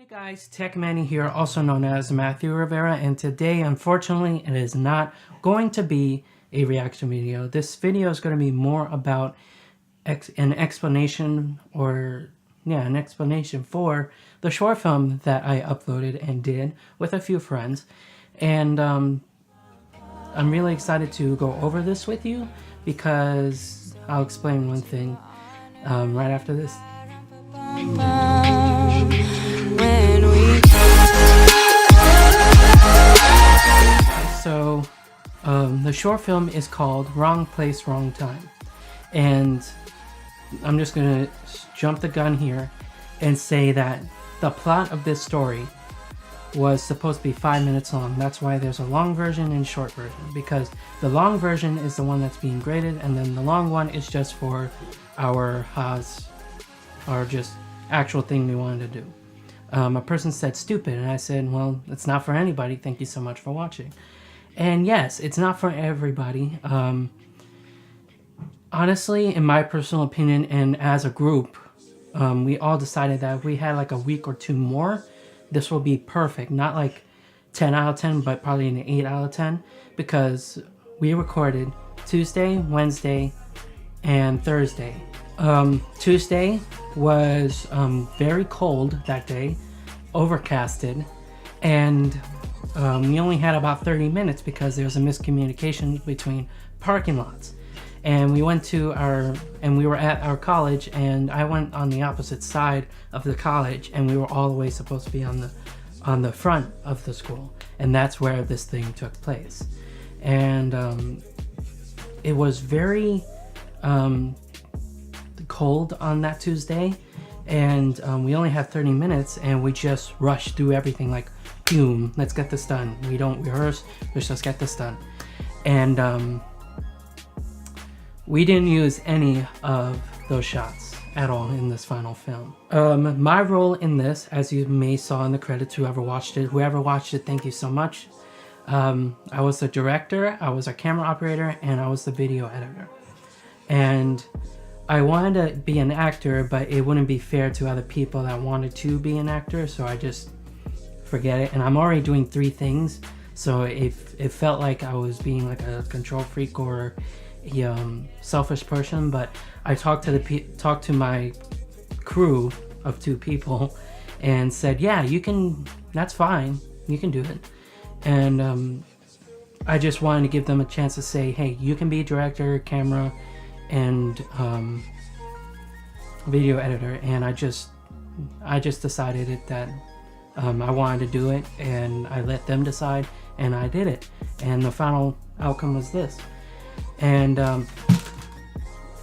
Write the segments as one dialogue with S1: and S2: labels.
S1: Hey guys, Techman here, also known as Matthew Rivera, and today, unfortunately, it is not going to be a reaction video. This video is going to be more about an explanation for the short film that I uploaded and did with a few friends. And I'm really excited to go over this with you because I'll explain one thing right after this. So, the short film is called Wrong Place, Wrong Time. And I'm just going to jump the gun here and say that the plot of this story was supposed to be 5 minutes long. That's why there's a long version and short version, because the long version is the one that's being graded, and then the long one is just for our just actual thing we wanted to do. A person said stupid, and I said, well, it's not for anybody. Thank you so much for watching. And yes, it's not for everybody. Honestly, in my personal opinion, and as a group, we all decided that if we had like a week or two more, this will be perfect. Not like 10 out of 10, but probably an 8 out of 10, because we recorded Tuesday, Wednesday, and Thursday. Tuesday was very cold that day, overcasted, and we only had about 30 minutes because there was a miscommunication between parking lots. And we went to we were at our college, and I went on the opposite side of the college, and we were all the way supposed to be on the front of the school, and that's where this thing took place. And it was very cold on that Tuesday, and we only had 30 minutes, and we just rushed through everything like, boom, let's get this done. We don't rehearse, let's just get this done. And we didn't use any of those shots at all in this final film. My role in this, as you may saw in the credits, whoever watched it, thank you so much. I was the director, I was a camera operator, and I was the video editor. And I wanted to be an actor, but it wouldn't be fair to other people that wanted to be an actor, so I just forget it. And I'm already doing 3 things, so it felt like I was being like a control freak or a selfish person. But I talked to my crew of 2 people and said, yeah, you can, that's fine, you can do it. And I just wanted to give them a chance to say, hey, you can be director, camera, and video editor. And I just decided that I wanted to do it, and I let them decide, and I did it, and the final outcome was this. And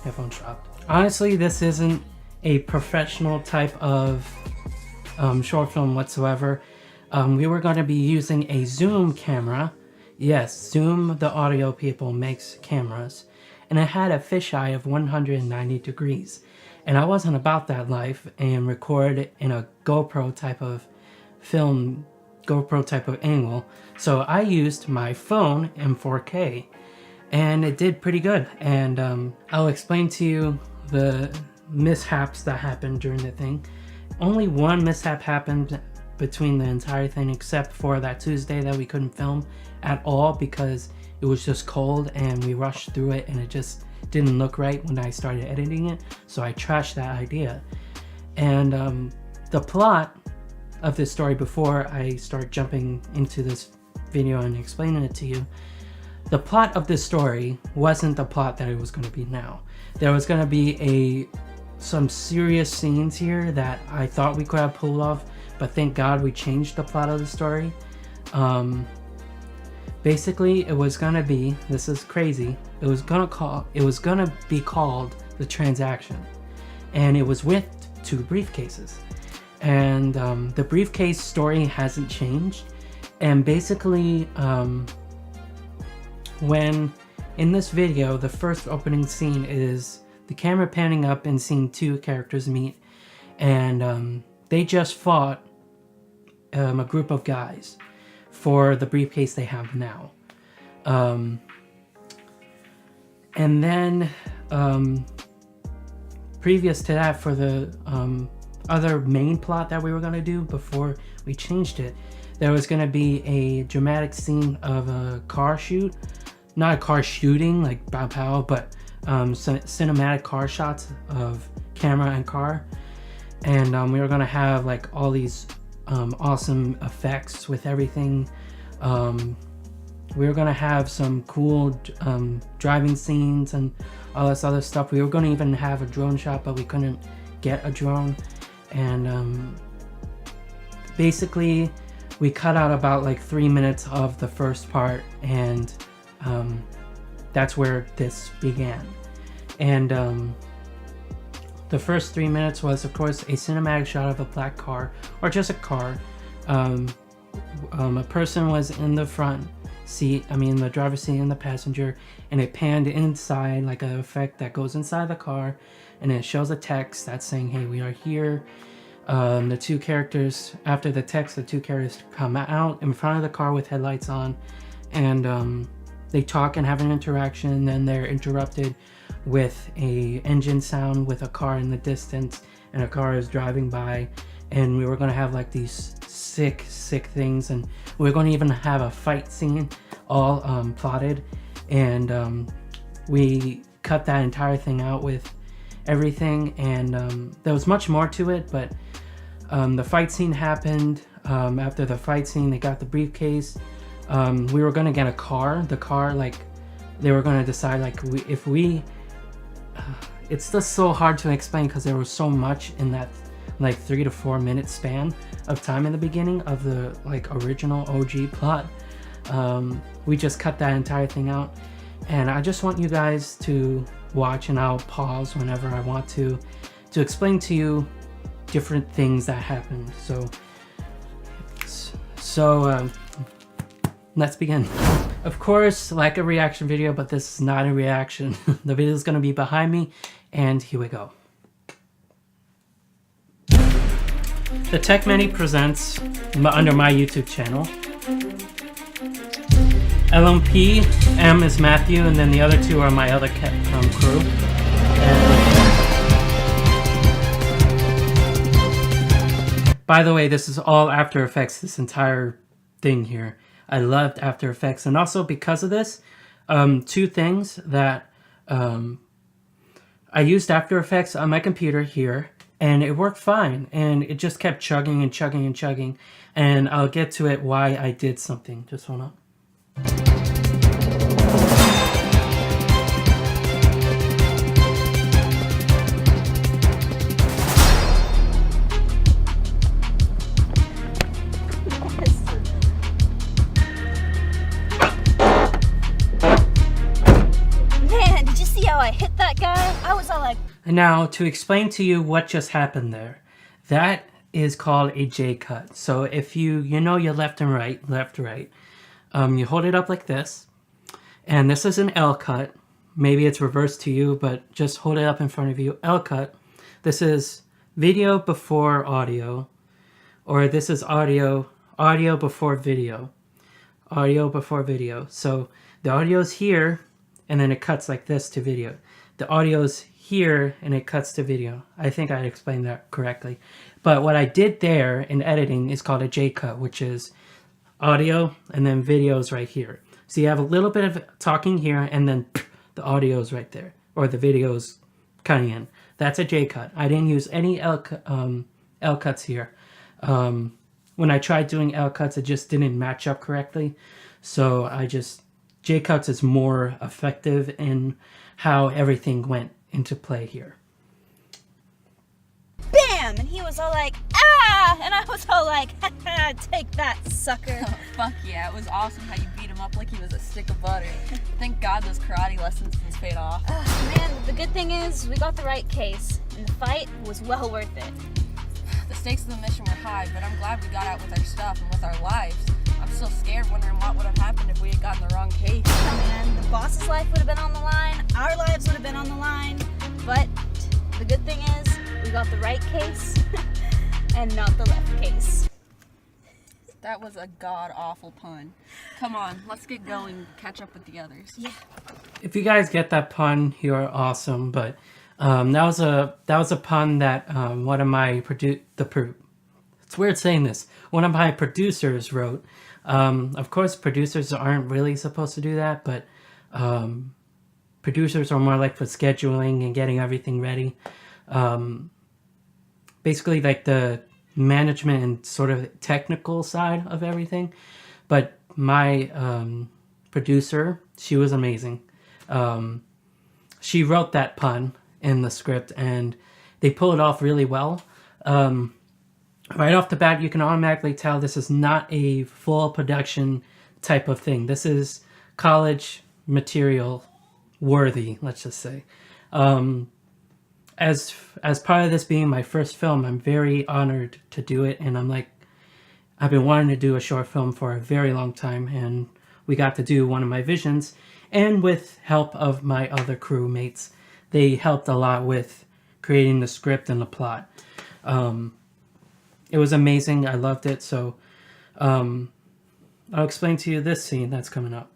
S1: headphones dropped. Honestly, this isn't a professional type of short film whatsoever. We were going to be using a Zoom camera. Yes, Zoom, the audio people, makes cameras, and it had a fisheye of 190 degrees. And I wasn't about that life and record in a GoPro type of angle. So I used my phone in 4K, and it did pretty good. And I'll explain to you the mishaps that happened during the thing. Only one mishap happened between the entire thing, except for that Tuesday that we couldn't film at all because it was just cold and we rushed through it, and it just didn't look right when I started editing it, so I trashed that idea. And the plot of this story, before I start jumping into this video and explaining it to you, the plot of this story wasn't the plot that it was going to be now. There was going to be some serious scenes here that I thought we could have pulled off, but thank God we changed the plot of the story. Basically, it was gonna be, this is crazy, it was gonna be called The Transaction, and it was with 2 briefcases. And the briefcase story hasn't changed. And basically, when in this video, the first opening scene is the camera panning up and seeing 2 characters meet, and they just fought a group of guys for the briefcase they have now. And then previous to that, for the other main plot that we were gonna do before we changed it. There was gonna be a dramatic scene of a car shoot, not a car shooting like pow pow, but cinematic car shots of camera and car, and we were gonna have like all these awesome effects with everything. We were gonna have some cool driving scenes and all this other stuff. We were gonna even have a drone shot, but we couldn't get a drone. And basically we cut out about like 3 minutes of the first part, and that's where this began. And the first 3 minutes was, of course, a cinematic shot of a black car, or just a car. A person was in the front seat, the driver's seat, and the passenger, and it panned inside, like an effect that goes inside the car, and it shows a text that's saying, hey, we are here. The two characters, after the text, the two characters come out in front of the car with headlights on, and they talk and have an interaction, and then they're interrupted with a engine sound with a car in the distance, and a car is driving by. And we were going to have like these sick things, and we were going to even have a fight scene all plotted, and we cut that entire thing out with everything, and there was much more to it, but the fight scene happened. After the fight scene, they got the briefcase. We were going to get a car. The car, like, they were going to decide, like, it's just so hard to explain because there was so much in that like 3 to 4 minute span of time in the beginning of the like original OG plot. We just cut that entire thing out, and I just want you guys to watch, and I'll pause whenever I want to explain to you different things that happened. So let's begin. Of course, like a reaction video, but this is not a reaction. The video is going to be behind me, and here we go. The Techman presents under my YouTube channel. LMP, M is Matthew, and then the other two are my other crew. And by the way, this is all After Effects, this entire thing here. I loved After Effects, and also because of this, two things that I used After Effects on my computer here, and it worked fine, and it just kept chugging and chugging and chugging, and I'll get to it why I did something. Just hold on.
S2: Man, did you see how I hit that guy? I was all like...
S1: Now, to explain to you what just happened there, that is called a J cut. So if you know your left and right, you hold it up like this, and this is an L cut. Maybe it's reversed to you, but just hold it up in front of you. L cut. This is video before audio, or this is audio before video. Audio before video. So the audio's here, and then it cuts like this to video. The audio's here, and it cuts to video. I think I explained that correctly. But what I did there in editing is called a J cut, which is audio and then videos right here. So you have a little bit of talking here, and then the audio's right there, or the video's cutting in. That's a J cut. I didn't use any L cuts here. When I tried doing L cuts, it just didn't match up correctly. So J cuts is more effective in how everything went into play here.
S2: BAM! And he was all like, ah! And I was all like, ha, take that, sucker.
S3: Oh, fuck yeah, it was awesome how you beat him up like he was a stick of butter. Thank God those karate lessons just paid off.
S2: Man, the good thing is we got the right case, and the fight was well worth it.
S3: The stakes of the mission were high, but I'm glad we got out with our stuff and with our lives. I'm still scared, wondering what would have happened if we had gotten the wrong case.
S2: Oh man, the boss's life would have been on the line, our lives would have been on the line, but the good thing is we got the right case and not the left case.
S3: That was a god-awful pun. Come on, let's get going, catch up with the others.
S2: Yeah.
S1: If you guys get that pun, you're awesome, but That was a pun that one of my it's weird saying this. One of my producers wrote. Of course, producers aren't really supposed to do that, but producers are more like for scheduling and getting everything ready. Basically, like the management and sort of technical side of everything. But my producer, she was amazing. She wrote that pun in the script, and they pull it off really well. Right off the bat, you can automatically tell this is not a full production type of thing. This is college material worthy, let's just say. As part of this being my first film, I'm very honored to do it, and I've been wanting to do a short film for a very long time, and we got to do one of my visions, and with help of my other crewmates. They helped a lot with creating the script and the plot. It was amazing. I loved it. So I'll explain to you this scene that's coming up.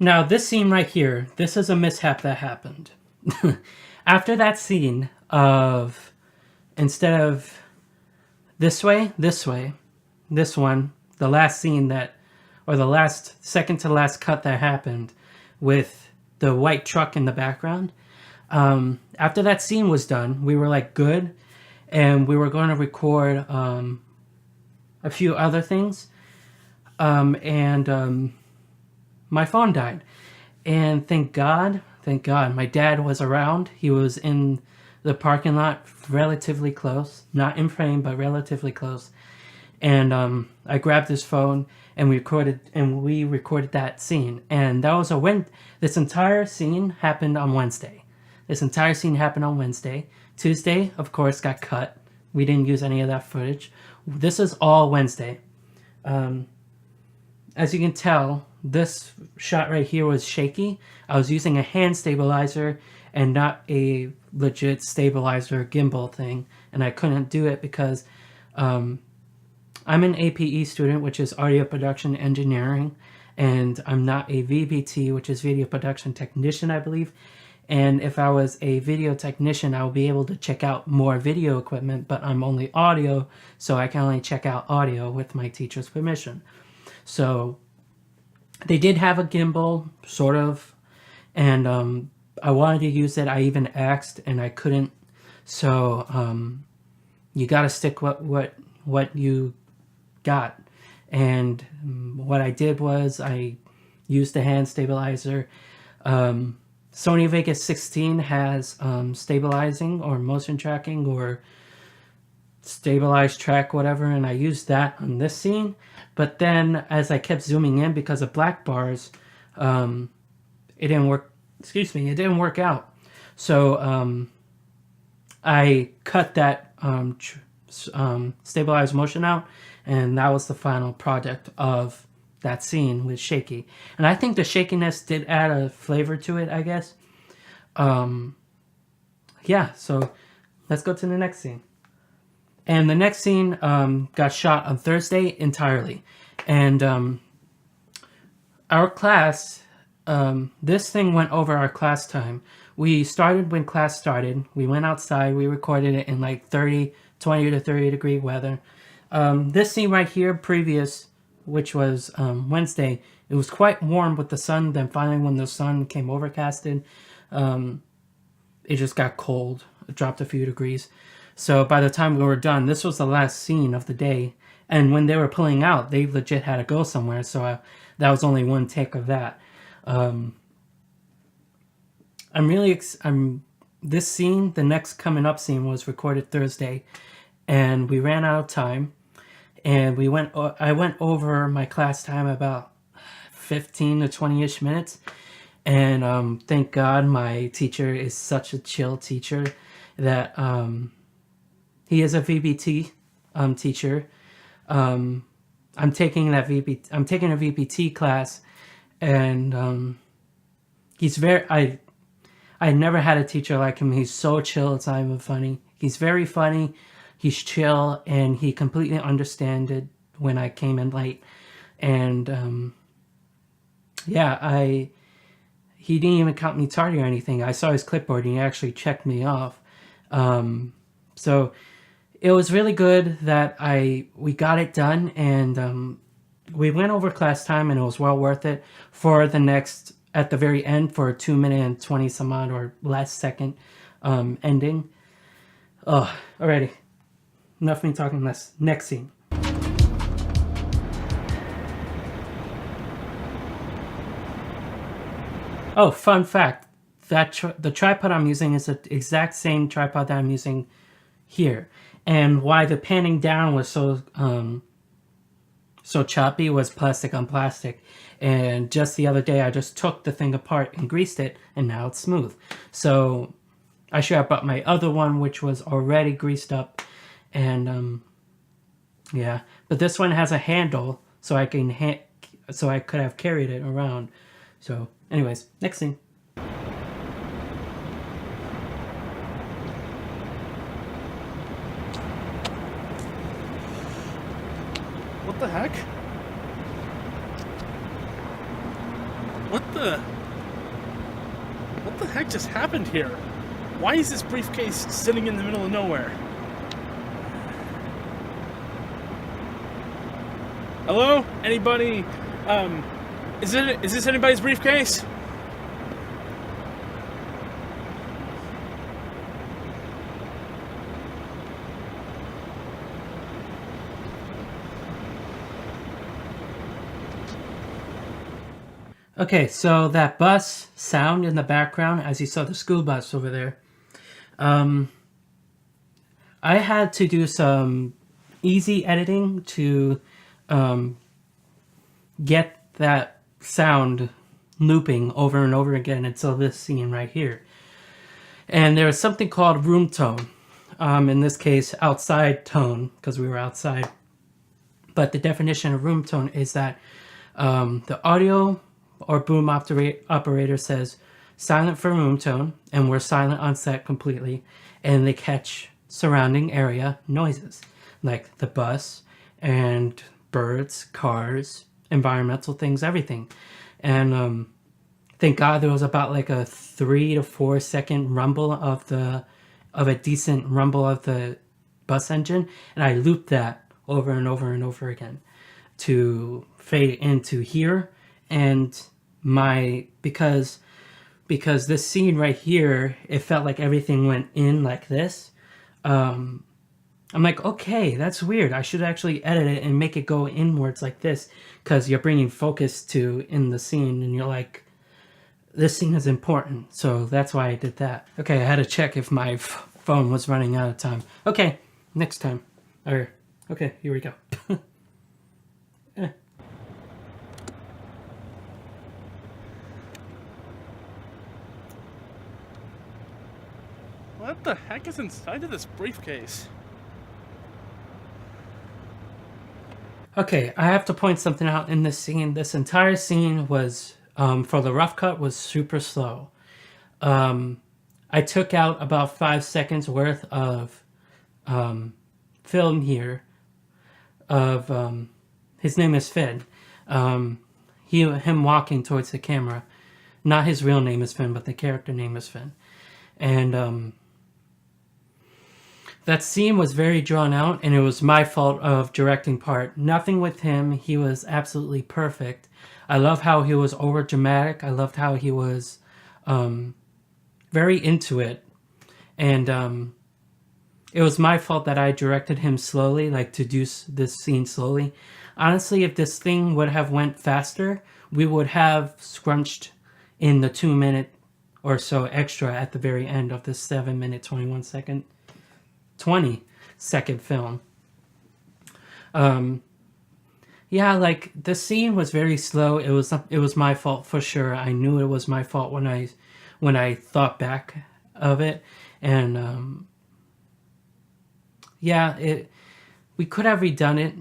S1: Now, this scene right here, this is a mishap that happened. After that scene of, instead of this way, this one, the last scene that, or the last, second to last cut that happened with the white truck in the background. After that scene was done, we were like good, and we were going to record a few other things. My phone died, and thank God, my dad was around. He was in the parking lot, relatively close, not in frame, but relatively close. And I grabbed his phone, and we recorded that scene. And that was this entire scene happened on Wednesday. Tuesday, of course, got cut. We didn't use any of that footage. This is all Wednesday. As you can tell, this shot right here was shaky. I was using a hand stabilizer and not a legit stabilizer gimbal thing, and I couldn't do it because I'm an APE student, which is audio production engineering, and I'm not a VPT, which is video production technician, I believe. And if I was a video technician, I would be able to check out more video equipment, but I'm only audio, so I can only check out audio with my teacher's permission. So they did have a gimbal, sort of, and I wanted to use it. I even asked, and I couldn't. So you got to stick what you got. And what I did was I used the hand stabilizer. Sony Vegas 16 has stabilizing or motion tracking or stabilized track, whatever, and I used that on this scene. But then as I kept zooming in, because of black bars, it didn't work. It didn't work out. So I cut that stabilized motion out, and that was the final product of that scene with shaky. And I think the shakiness did add a flavor to it, I guess. Yeah, so let's go to the next scene. And the next scene got shot on Thursday entirely. And our class, this thing went over our class time. We started when class started. We went outside. We recorded it in like 20 to 30 degree weather. This scene right here, previous, which was Wednesday, it was quite warm with the sun. Then finally when the sun came overcasted, it just got cold. It dropped a few degrees. So by the time we were done, this was the last scene of the day. And when they were pulling out, they legit had to go somewhere. So that was only one take of that. This scene, the next coming up scene, was recorded Thursday, and we ran out of time. And I went over my class time about 15 to 20-ish minutes. And thank God my teacher is such a chill teacher that he is a VPT teacher. I'm taking a VPT class, and he's very. I never had a teacher like him. He's so chill. It's not even funny. He's very funny. he's chill, and he completely understood when I came in late. And yeah, he didn't even count me tardy or anything. I saw his clipboard and he actually checked me off. So it was really good that we got it done, and we went over class time, and it was well worth it for the next, at the very end, for a 2 minute and 20 some odd or less second ending. Oh, alrighty. Enough of me talking less. Next scene. Oh, fun fact. The tripod I'm using is the exact same tripod that I'm using here. And why the panning down was so choppy was plastic on plastic. And just the other day, I just took the thing apart and greased it, and now it's smooth. So I should have bought my other one, which was already greased up. And yeah, but this one has a handle, so I can so I could have carried it around. So anyways, next scene.
S4: What the heck? What the heck just happened here? Why is this briefcase sitting in the middle of nowhere? Hello? Anybody? Is this anybody's briefcase?
S1: Okay, so that bus sound in the background, as you saw the school bus over there, I had to do some easy editing to get that sound looping over and over again until this scene right here. And there was something called room tone, in this case outside tone, because we were outside. But the definition of room tone is that the audio or boom operator says silent for room tone, and we're silent on set completely, and they catch surrounding area noises like the bus and birds, cars, environmental things, everything. And thank God there was about like a 3 to 4 second rumble of a decent rumble of the bus engine, and I looped that over and over and over again to fade into here. And because this scene right here, it felt like everything went in like this. I'm like, okay, that's weird. I should actually edit it and make it go inwards like this, because you're bringing focus to in the scene, and you're like, this scene is important. So that's why I did that. Okay, I had to check if my phone was running out of time. Okay, next time. Okay, here we go.
S4: What the heck is inside of this briefcase?
S1: Okay, I have to point something out in this scene. This entire scene was, for the rough cut, was super slow. I took out about 5 seconds worth of film here of, his name is Finn. Him walking towards the camera. Not his real name is Finn, but the character name is Finn. And that scene was very drawn out, and it was my fault of directing part. Nothing with him. He was absolutely perfect. I love how he was over dramatic. I loved how he was very into it. And it was my fault that I directed him slowly, like to do this scene slowly. Honestly, if this thing would have went faster, we would have scrunched in the 2 minute or so extra at the very end of this 7 minute 20 second film. Yeah, like the scene was very slow. It was my fault for sure. I knew it was my fault when I thought back of it. And yeah, we could have redone it,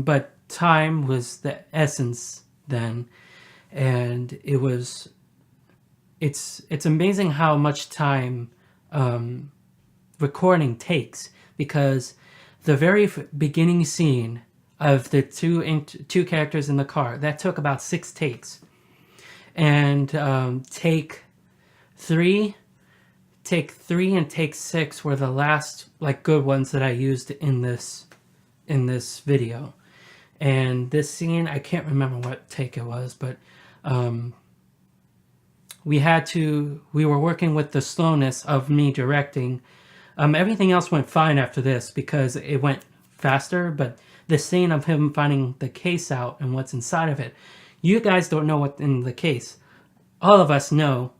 S1: but time was the essence then. And it's amazing how much time recording takes, because the very beginning scene of the two characters in the car, that took about 6 takes. And take 3 and take 6 were the last like good ones that I used in this video. And this scene, I can't remember what take it was, but we were working with the slowness of me directing. Everything else went fine after this because it went faster, but the scene of him finding the case out and what's inside of it, you guys don't know what's in the case. All of us know,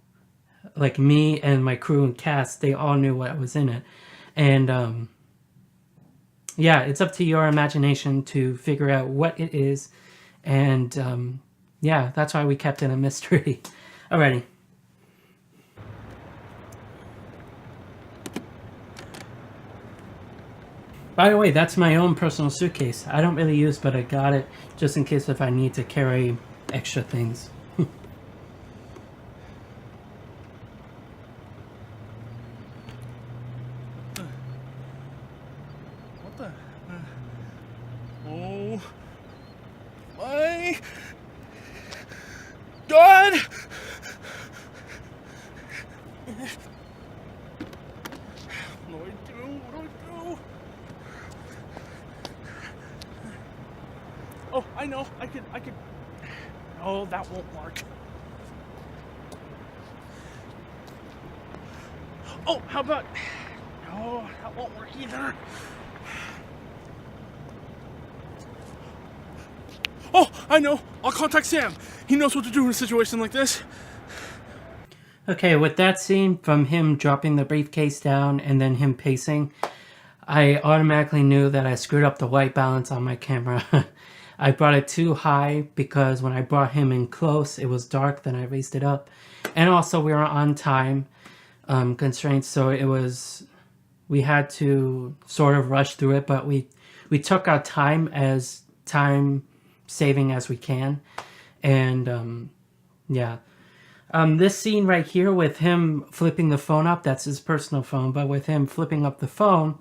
S1: like me and my crew and cast, they all knew what was in it. And yeah, it's up to your imagination to figure out what it is. And yeah, that's why we kept it a mystery. Alrighty. By the way, that's my own personal suitcase. I don't really use, but I got it just in case if I need to carry extra things.
S4: What the? Oh my God! What do I do? What do I do? Oh, I know. I could. Oh, that won't work. Oh, how about? Oh, that won't work either. Oh, I know. I'll contact Sam. He knows what to do in a situation like this.
S1: Okay, with that scene from him dropping the briefcase down and then him pacing, I automatically knew that I screwed up the white balance on my camera. I brought it too high because when I brought him in close, it was dark, then I raised it up. And also we were on time constraints, so we had to sort of rush through it, but we took our time as time saving as we can. And yeah. This scene right here with him flipping the phone up, that's his personal phone, but with him flipping up the phone,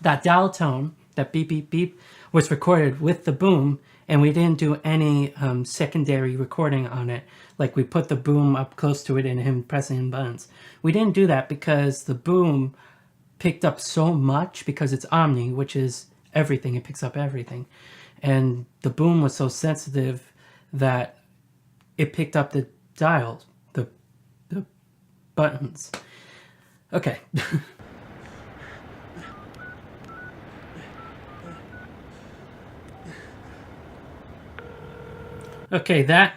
S1: that dial tone, that beep, beep, beep, was recorded with the boom, and we didn't do any secondary recording on it. Like we put the boom up close to it and him pressing buttons. We didn't do that because the boom picked up so much because it's Omni, which is everything. It picks up everything. And the boom was so sensitive that it picked up the dials, the buttons. Okay. Okay, that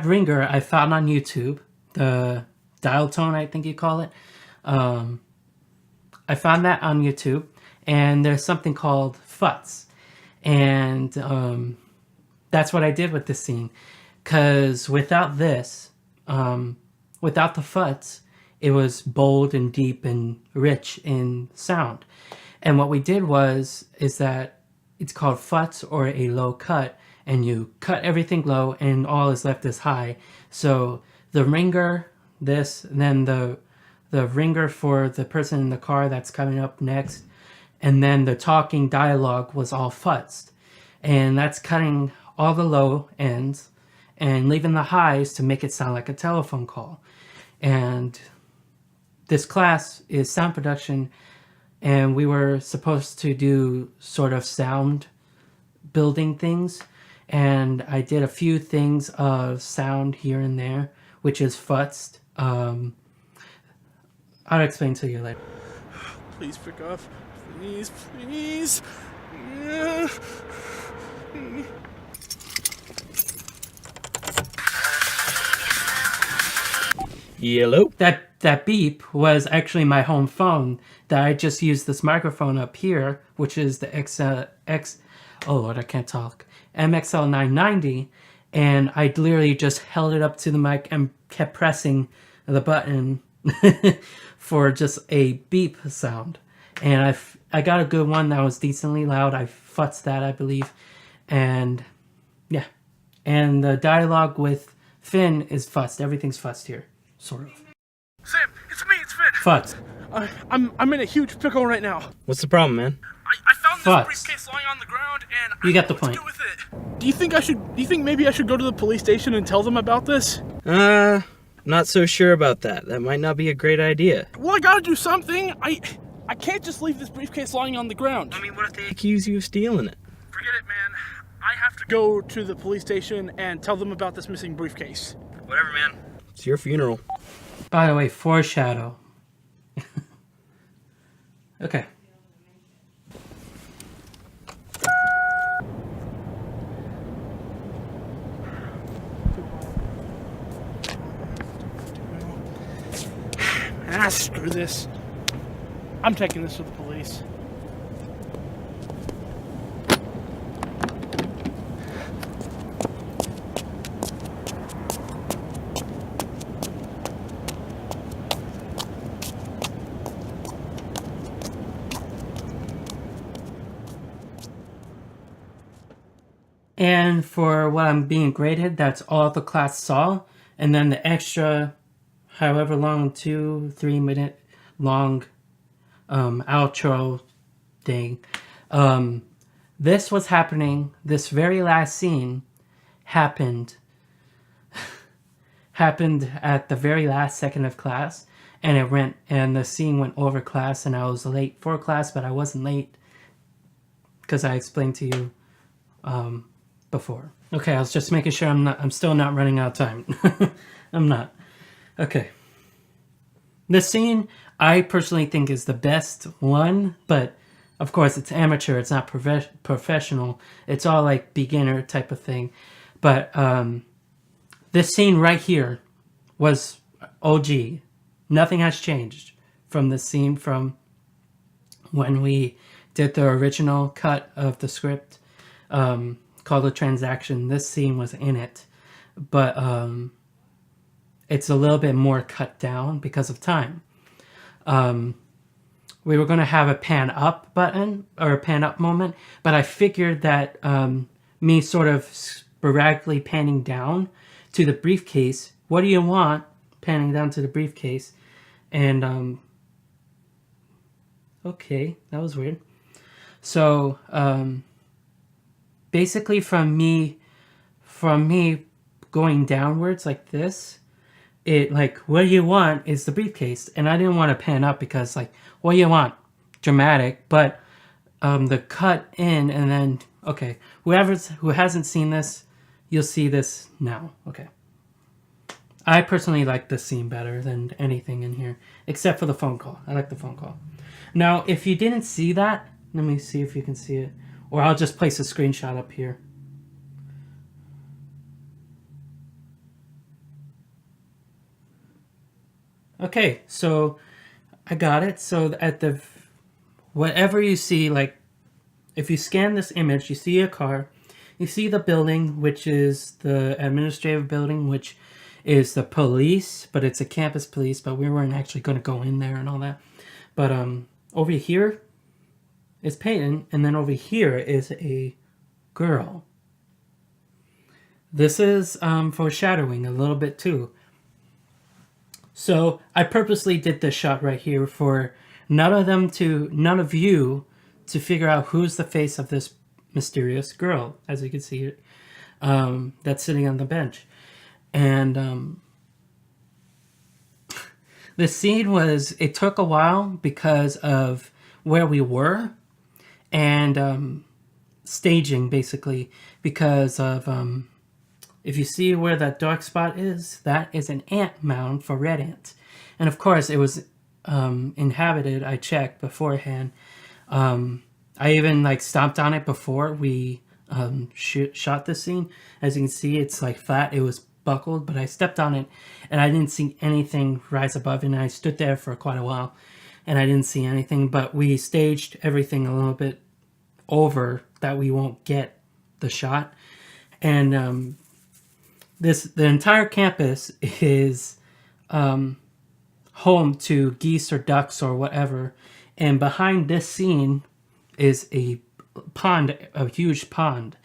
S1: ringer I found on YouTube, the dial tone, I think you call it. I found that on YouTube, and there's something called FUTs, and that's what I did with this scene, because without this, without the FUTs, it was bold and deep and rich in sound. And what we did is that it's called FUTs, or a low cut, and you cut everything low and all is left is high. So the ringer, this, and then the ringer for the person in the car that's coming up next, and then the talking dialogue was all futzed. And that's cutting all the low ends and leaving the highs to make it sound like a telephone call. And this class is sound production, and we were supposed to do sort of sound building things. And I did a few things of sound here and there, which is futzed. I'll explain to you later.
S4: Please pick up. Please, please. Yeah.
S1: Hello? That beep was actually my home phone that I just used this microphone up here, which is the oh Lord, I can't talk. MXL 990, and I literally just held it up to the mic and kept pressing the button for just a beep sound. And I got a good one that was decently loud. I futzed that, I believe. And yeah. And the dialogue with Finn is futzed. Everything's futzed here, sort of.
S4: Sam, it's me, it's Finn.
S1: Futz.
S4: I'm in a huge pickle right now.
S5: What's the problem, man?
S4: I found
S1: Fuck.
S4: this briefcase lying on the ground, and
S1: You
S4: I
S1: got
S4: don't
S1: the
S4: know
S1: point.
S4: what to do with it. Do you think maybe I should go to the police station and tell them about this?
S5: Not so sure about that. That might not be a great idea.
S4: Well, I gotta do something. I can't just leave this briefcase lying on the ground.
S5: I mean, what if they accuse you of stealing it?
S4: Forget it, man. I have to go to the police station and tell them about this missing briefcase.
S5: Whatever, man. It's your funeral.
S1: By the way, foreshadow. Okay.
S4: Screw this. I'm taking this to the police.
S1: And for what I'm being graded, that's all the class saw. And then the extra, however long, 2-3 minute long outro thing. This was happening, this very last scene happened at the very last second of class. And the scene went over class, and I was late for class, but I wasn't late because I explained to you before. Okay, I was just making sure I'm still not running out of time. I'm not. Okay. This scene, I personally think is the best one, but of course it's amateur, it's not professional. It's all like beginner type of thing. But this scene right here was OG. Nothing has changed from this scene from when we did the original cut of the script. Called A Transaction. This scene was in it, but it's a little bit more cut down because of time. We were going to have a pan up button or a pan up moment, but I figured that me sort of sporadically panning down to the briefcase, what do you want, panning down to the briefcase, and okay, that was weird. So basically from me going downwards like this, it like, what do you want is the briefcase. And I didn't want to pan up because like, what do you want? Dramatic. But the cut in and then, okay, who hasn't seen this, you'll see this now. Okay. I personally like this scene better than anything in here, except for the phone call. I like the phone call. Now, if you didn't see that, let me see if you can see it. Or I'll just place a screenshot up here. Okay, so I got it. So at the, whatever you see, like, if you scan this image, you see a car, you see the building, which is the administrative building, which is the police, but it's a campus police, but we weren't actually going to go in there and all that. But over here is Peyton, and then over here is a girl. This is foreshadowing a little bit too. So I purposely did this shot right here for none of you to figure out who's the face of this mysterious girl, as you can see it, that's sitting on the bench. And the scene it took a while because of where we were and staging, basically, because of if you see where that dark spot is, that is an ant mound for red ants. And of course it was inhabited. I checked beforehand. I even like stomped on it before we shot this scene. As you can see, it's like flat. It was buckled, but I stepped on it and I didn't see anything rise above it. And I stood there for quite a while and I didn't see anything, but we staged everything a little bit over that we won't get the shot. And the entire campus is home to geese or ducks or whatever. And behind this scene is a pond, a huge pond.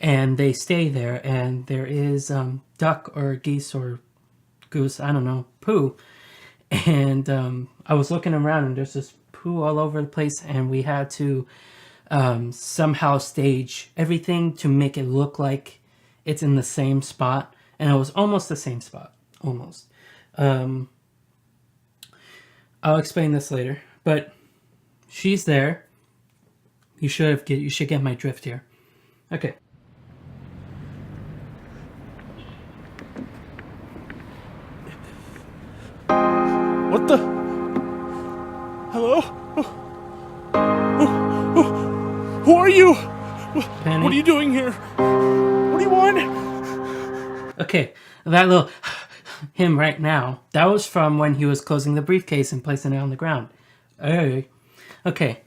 S1: And they stay there, and there is duck or geese or goose, I don't know, poo. And I was looking around, and there's this poo all over the place, and we had to somehow stage everything to make it look like it's in the same spot. And it was almost the same spot. Almost. I'll explain this later. But she's there. You should get my drift here. Okay.
S4: What the? Hello? Who are you?
S1: Penny?
S4: What are you doing here? What do you want?
S1: Okay, that little him right now, that was from when he was closing the briefcase and placing it on the ground. Hey. Okay.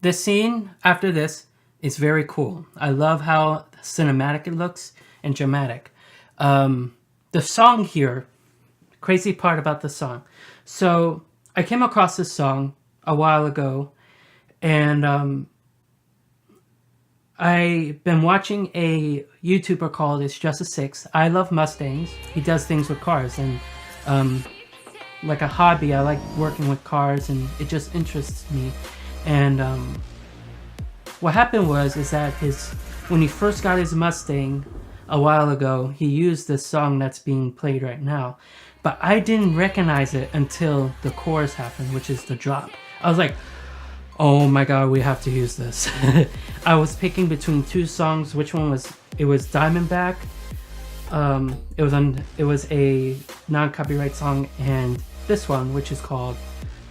S1: This scene after this is very cool. I love how cinematic it looks and dramatic. The song here, crazy part about the song. So I came across this song a while ago, and I've been watching a YouTuber called It's Just a Six. I love Mustangs. He does things with cars, and like a hobby, I like working with cars, and it just interests me. And what happened is that when he first got his Mustang a while ago, he used this song that's being played right now. But I didn't recognize it until the chorus happened, which is the drop. I was like, oh my god, we have to use this. I was picking between two songs. Which one was it? Was Diamondback. It was a non-copyright song, and this one, which is called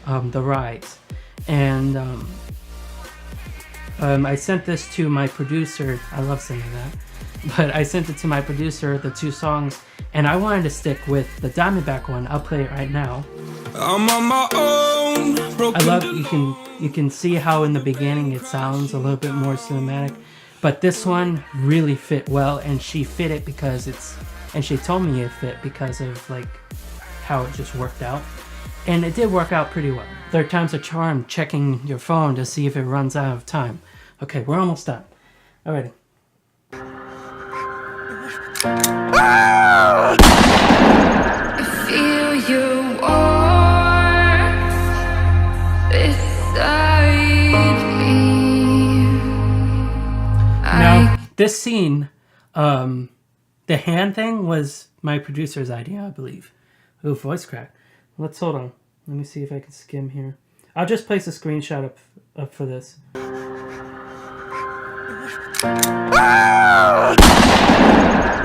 S1: The Rise. And I sent this to my producer. I love saying that. But I sent it to my producer, the two songs, and I wanted to stick with the Diamondback one. I'll play it right now.
S6: I'm on my own.
S1: I love, you can see how in the beginning it sounds a little bit more cinematic, but this one really fit well, and she fit it because and she told me it fit because of like how it just worked out. And it did work out pretty well. Third time's a charm, checking your phone to see if it runs out of time. Okay, we're almost done. Alrighty.
S6: I feel you warmth beside me.
S1: Now, this scene, the hand thing was my producer's idea, I believe. Ooh, voice crack. Let's hold on. Let me see if I can skim here. I'll just place a screenshot up for this.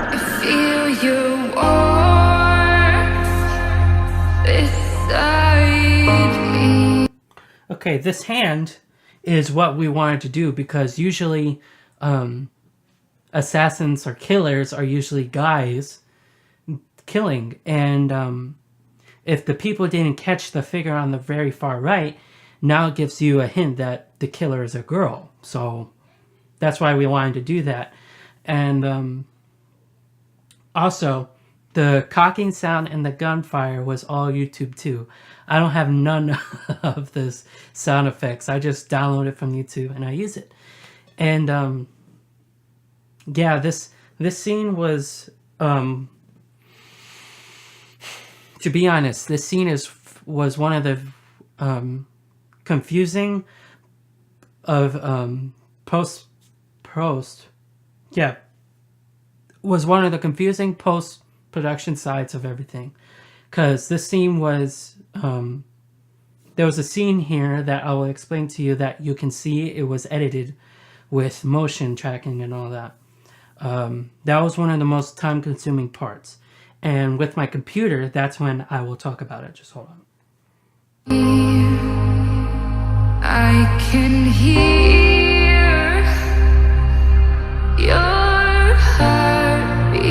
S6: I feel you warmth beside me.
S1: Okay, this hand is what we wanted to do because usually assassins or killers are usually guys killing, and if the people didn't catch the figure on the very far right, now it gives you a hint that the killer is a girl. So that's why we wanted to do that. And also, the cocking sound and the gunfire was all YouTube too. I don't have none of this sound effects. I just download it from YouTube and I use it. And yeah, this scene was to be honest, this scene was one of the confusing of was one of the confusing post-production sides of everything, because this scene was there was a scene here that I will explain to you that you can see it was edited with motion tracking and all that. That was one of the most time-consuming parts. And with my computer, that's when I will talk about it. Just hold on.
S6: I can hear your heartbeat.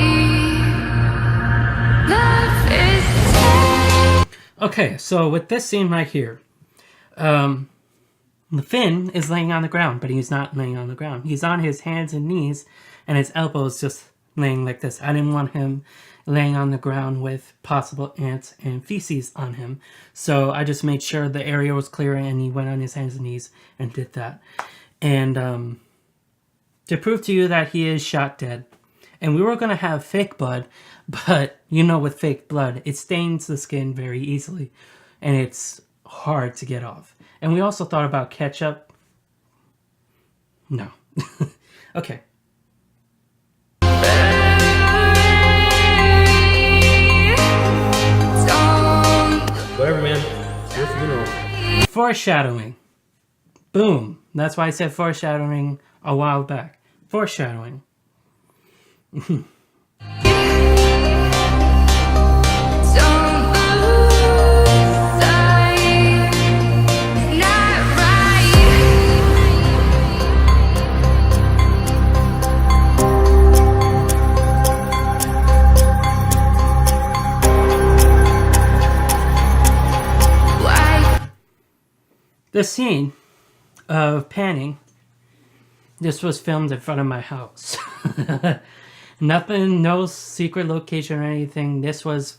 S6: Love is
S1: Okay, so with this scene right here, Finn is laying on the ground, but he's not laying on the ground. He's on his hands and knees, and his elbows just laying like this. I didn't want him laying on the ground with possible ants and feces on him. So I just made sure the area was clear, and he went on his hands and knees and did that. And to prove to you that he is shot dead, And we were going to have fake blood, but you know, with fake blood, it stains the skin very easily and it's hard to get off. And we also thought about ketchup. No. Okay.
S5: Whatever, man. It's your funeral.
S1: Foreshadowing. Boom. That's why I said foreshadowing a while back. Foreshadowing. The scene of panning, this was filmed in front of my house. Nothing, no secret location or anything. This was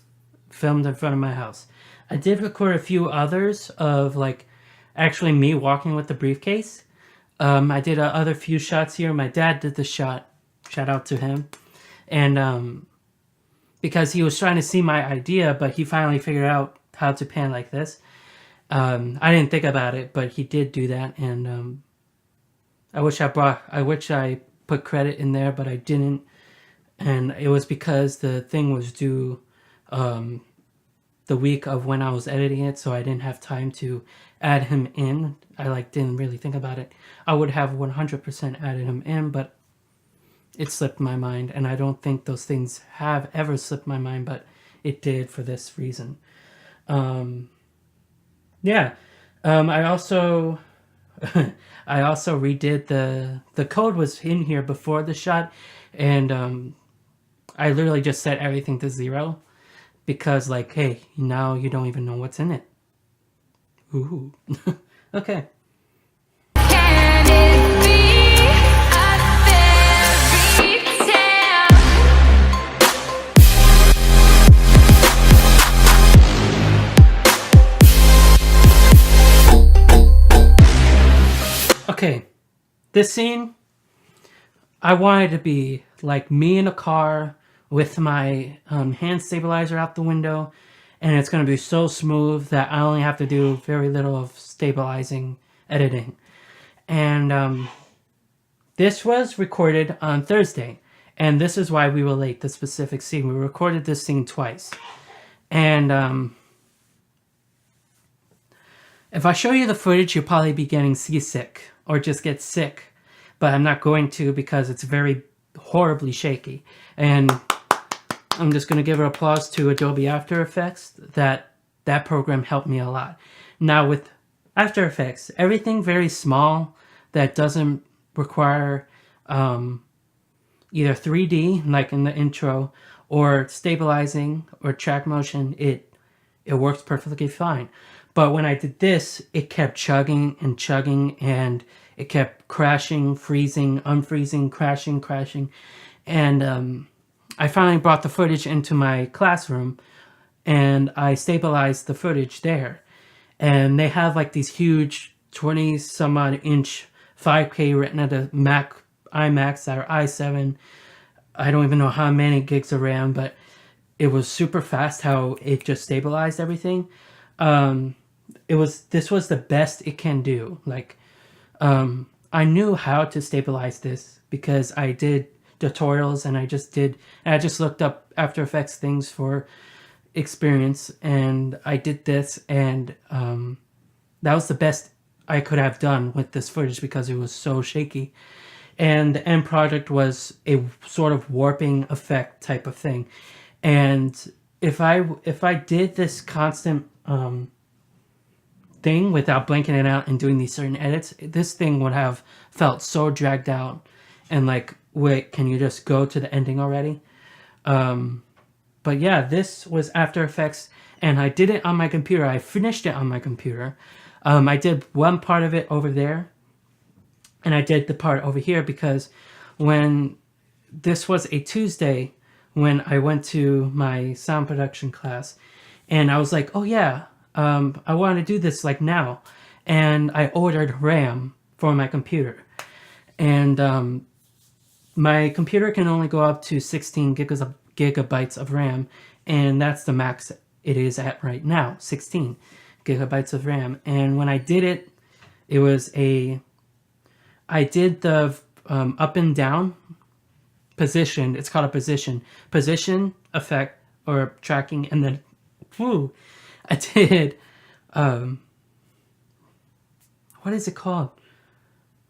S1: filmed in front of my house. I did record a few others of like actually me walking with the briefcase. I did other few shots here. My dad did the shot. Shout out to him. And because he was trying to see my idea, but he finally figured out how to pan like this. I didn't think about it, but he did do that, and I wish I put credit in there, but I didn't, and it was because the thing was due the week of when I was editing it, so I didn't have time to add him in. I didn't really think about it. I would have 100% added him in, but it slipped my mind, and I don't think those things have ever slipped my mind, but it did for this reason. Yeah, I also redid the code was in here before the shot, and I literally just set everything to 0 because like, hey, now you don't even know what's in it. Ooh. Okay.
S6: Can it be a fairy tale?
S1: Okay, this scene, I wanted to be like me in a car with my hand stabilizer out the window, and it's going to be so smooth that I only have to do very little of stabilizing editing. And this was recorded on Thursday, and this is why we were late, the specific scene. We recorded this scene twice. And if I show you the footage, you'll probably be getting seasick or just get sick, but I'm not going to because it's very horribly shaky. And I'm just going to give an applause to Adobe After Effects. That program helped me a lot. Now with After Effects, everything very small that doesn't require either 3D, like in the intro, or stabilizing or track motion, it works perfectly fine. But when I did this, it kept chugging and chugging, and it kept crashing, freezing, unfreezing, crashing. And I finally brought the footage into my classroom, and I stabilized the footage there. And they have like these huge 20 some odd inch 5K Retina to Mac iMacs that are i7. I don't even know how many gigs of RAM, but it was super fast how it just stabilized everything. This was the best it can do. Like, I knew how to stabilize this because I did tutorials, and I just looked up After Effects things for experience, and I did this, and that was the best I could have done with this footage because it was so shaky. And the end product was a sort of warping effect type of thing. And if I did this constant thing without blanking it out and doing these certain edits, this thing would have felt so dragged out and like, wait, can you just go to the ending already? But yeah, this was After Effects, and I did it on my computer. I finished it on my computer. I did one part of it over there, and I did the part over here because when this was a Tuesday when I went to my sound production class, and I was like, oh yeah, I want to do this like now. And I ordered RAM for my computer. And my computer can only go up to 16 gigabytes of RAM, and that's the max it is at right now, 16 gigabytes of RAM. And when I did it, I did the up and down position. It's called a position effect or tracking, and then I did what is it called?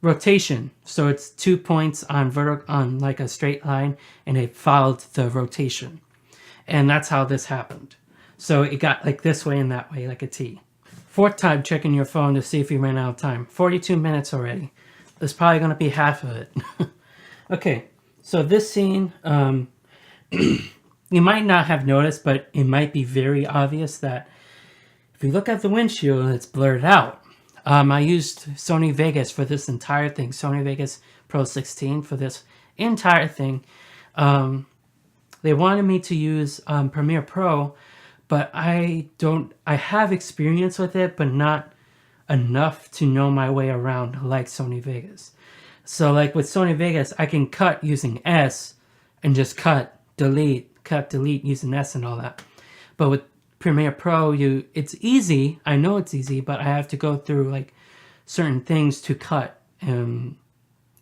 S1: Rotation. So it's 2 points on like a straight line, and it followed the rotation, and that's how this happened. So it got like this way and that way, like a T. Fourth time checking your phone to see if you ran out of time. 42 minutes already. There's probably going to be half of it. Okay, so this scene, you might not have noticed, but it might be very obvious that if you look at the windshield, it's blurred out. I used Sony Vegas for this entire thing. Sony Vegas Pro 16 for this entire thing. They wanted me to use Premiere Pro, but I have experience with it, but not enough to know my way around like Sony Vegas. So like with Sony Vegas, I can cut using S and just cut, delete using S and all that. But with Premiere Pro, it's easy. I know it's easy, but I have to go through like certain things to cut. And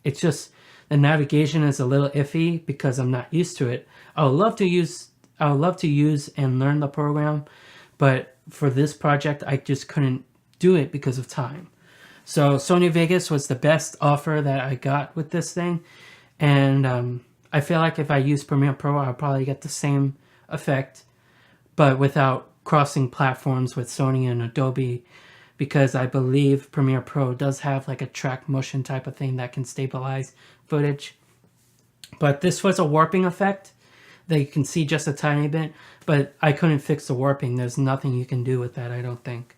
S1: it's just, the navigation is a little iffy because I'm not used to it. I would love to use and learn the program, but for this project, I just couldn't do it because of time. So Sony Vegas was the best offer that I got with this thing. And I feel like if I use Premiere Pro, I'll probably get the same effect, but without crossing platforms with Sony and Adobe, because I believe Premiere Pro does have like a track motion type of thing that can stabilize footage. But this was a warping effect that you can see just a tiny bit, but I couldn't fix the warping. There's nothing you can do with that, I don't think.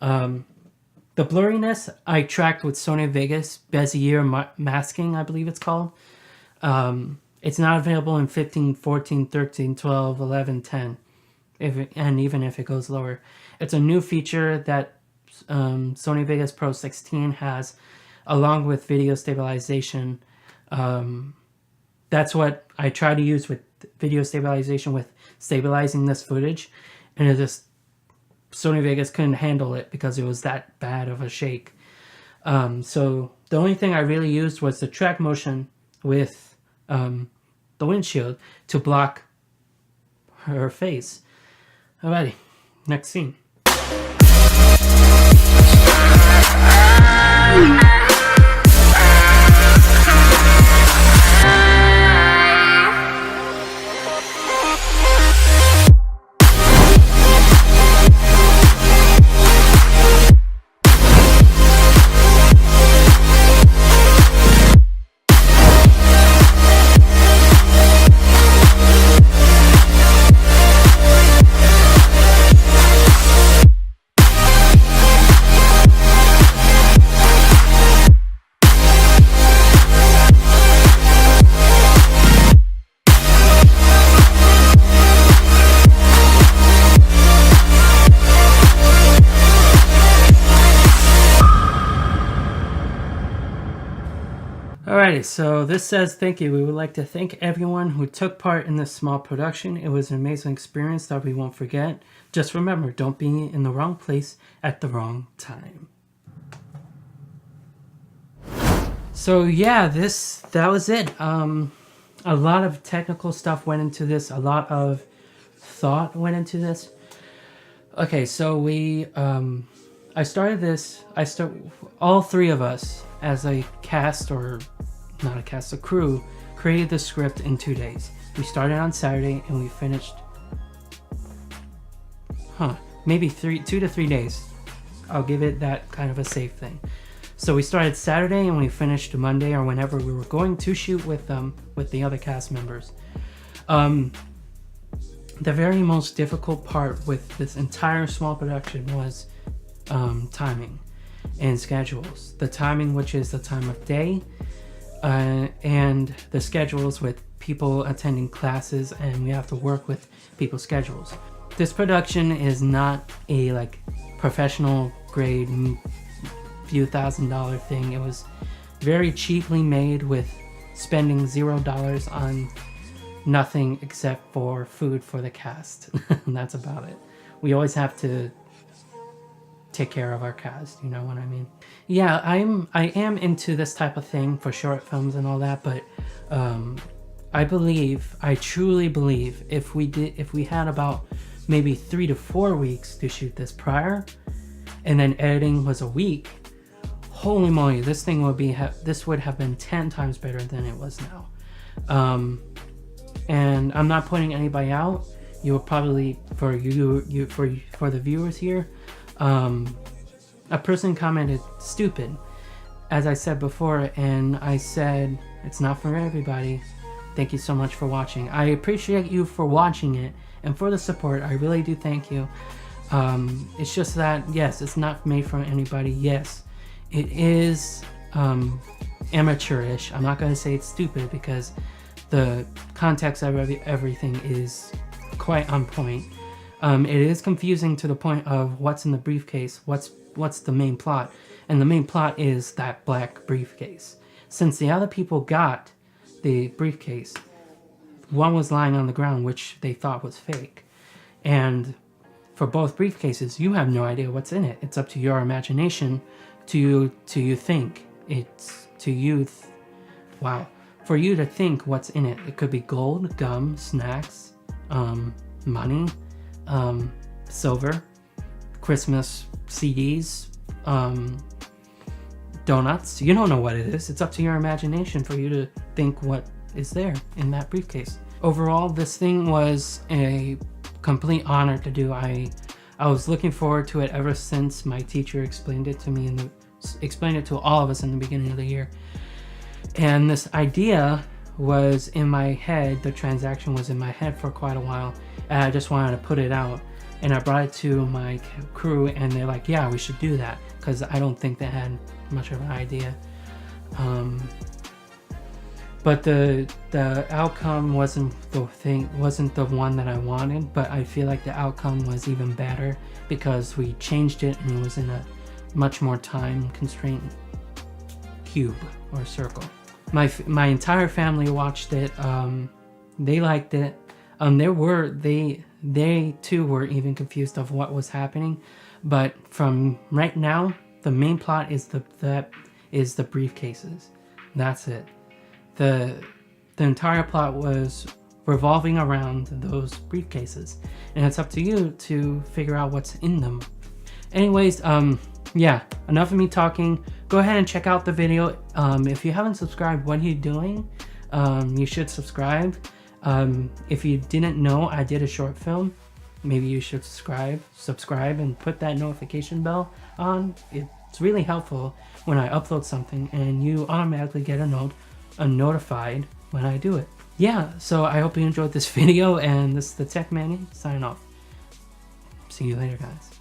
S1: The blurriness I tracked with Sony Vegas Bezier masking, I believe it's called. It's not available in 15, 14, 13, 12, 11, 10. And even if it goes lower. It's a new feature that Sony Vegas Pro 16 has, along with video stabilization. That's what I try to use with video stabilization, with stabilizing this footage, and it just, Sony Vegas couldn't handle it because it was that bad of a shake. So the only thing I really used was the track motion with the windshield to block her face. Alrighty, next scene. Alrighty, so this says, thank you. We would like to thank everyone who took part in this small production. It was an amazing experience that we won't forget. Just remember, don't be in the wrong place at the wrong time. So yeah, that was it. A lot of technical stuff went into this. A lot of thought went into this. Okay, so I started this. All three of us as a cast, or not a cast, a crew, created the script in 2 days. We started on Saturday and we finished, maybe 2 to 3 days. I'll give it that kind of a safe thing. So we started Saturday and we finished Monday, or whenever we were going to shoot with the other cast members. The very most difficult part with this entire small production was timing and schedules. The timing, which is the time of day, and the schedules with people attending classes, and we have to work with people's schedules. This production is not a like professional grade few $1,000 thing. It was very cheaply made with spending $0 on nothing except for food for the cast. And that's about it. We always have to take care of our cast, you know what I mean? Yeah, I am into this type of thing for short films and all that, but I truly believe if we had about maybe 3 to 4 weeks to shoot this prior, and then editing was a week, holy moly, this thing would have been 10 times better than it was now. And I'm not putting anybody out. You will probably, for the viewers here, a person commented stupid, as I said before, and I said it's not for everybody. Thank you so much for watching. I appreciate you for watching it and for the support. I really do thank you. It's just that, yes, it's not made for anybody. Yes, it is amateurish. I'm not going to say it's stupid because the context of everything is quite on point. It is confusing to the point of what's in the briefcase, what's the main plot, and the main plot is that black briefcase. Since the other people got the briefcase, one was lying on the ground, which they thought was fake, and for both briefcases, you have no idea what's in it. It's up to your imagination to think. It's to you. Wow. For you to think what's in it. It could be gold, gum, snacks, money, silver, Christmas CDs, donuts. You don't know what it is. It's up to your imagination for you to think what is there in that briefcase. Overall, this thing was a complete honor to do. I was looking forward to it ever since my teacher explained it to me explained it to all of us in the beginning of the year. And this idea was in my head, the transaction was in my head for quite a while, and I just wanted to put it out. And I brought it to my crew, and they're like, yeah, we should do that, because I don't think they had much of an idea. But the outcome wasn't the one that I wanted, but I feel like the outcome was even better because we changed it and it was in a much more time constrained cube or circle. My entire family watched it. They liked it. They too were even confused of what was happening, but from right now, the main plot is the briefcases. That's it. The entire plot was revolving around those briefcases, and it's up to you to figure out what's in them. Anyways, yeah, enough of me talking. Go ahead and check out the video. If you haven't subscribed, what are you doing? You should subscribe. If you didn't know I did a short film, maybe you should subscribe and put that notification bell on. It's really helpful when I upload something and you automatically get notified when I do it. Yeah, so I hope you enjoyed this video, and this is the Techman signing off. See you later, guys.